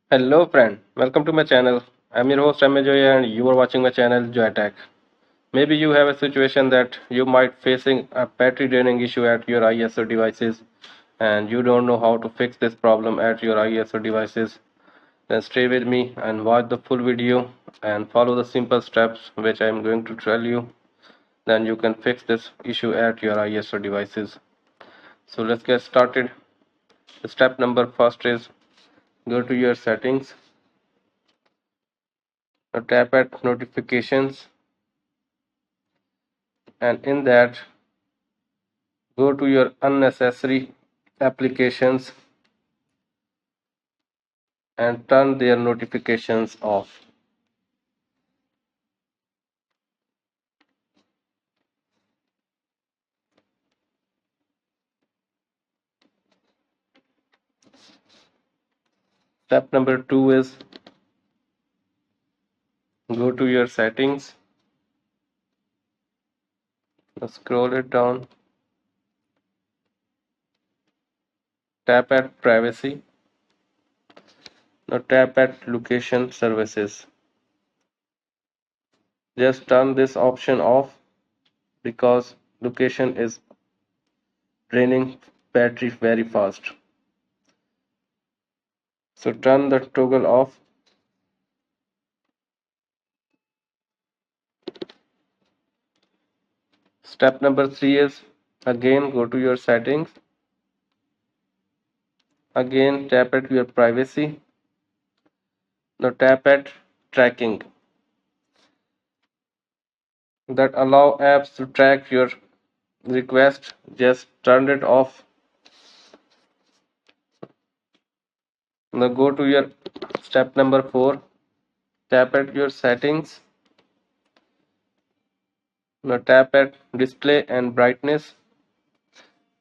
Hello friend, welcome to my channel. I'm your host Joy and you are watching my channel Joy Tech. Maybe you have a situation that you might facing a battery draining issue at your ISO devices and you don't know how to fix this problem at your ISO devices. Then stay with me and watch the full video and follow the simple steps which I am going to tell you. Then you can fix this issue at your ISO devices. So let's get started. The step number first is go to your settings. Now tap at notifications and in that go to your unnecessary applications and turn their notifications off. Step number 2 is go to your settings. Now scroll it down, tap at privacy. Now tap at location services. Just turn this option off because location is draining battery very fast. So turn the toggle off. Step number 3 is again go to your settings. Again tap at your privacy. Now tap at tracking that allow apps to track your request. Just turn it off. Now go to your step number 4. Tap at your settings. Now tap at display and brightness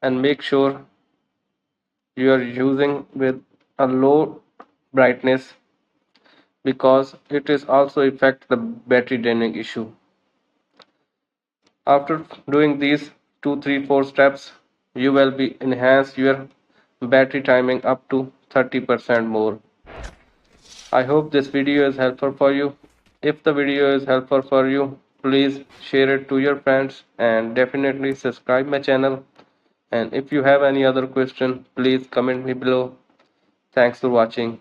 and make sure you are using with a low brightness because it is also affect the battery draining issue. After doing these 2, 3, 4 steps, you will be enhance your battery timing up to 30% more. I hope this video is helpful for you. If the video is helpful for you, please share it to your friends and definitely subscribe my channel. And if you have any other question, please comment me below. Thanks for watching.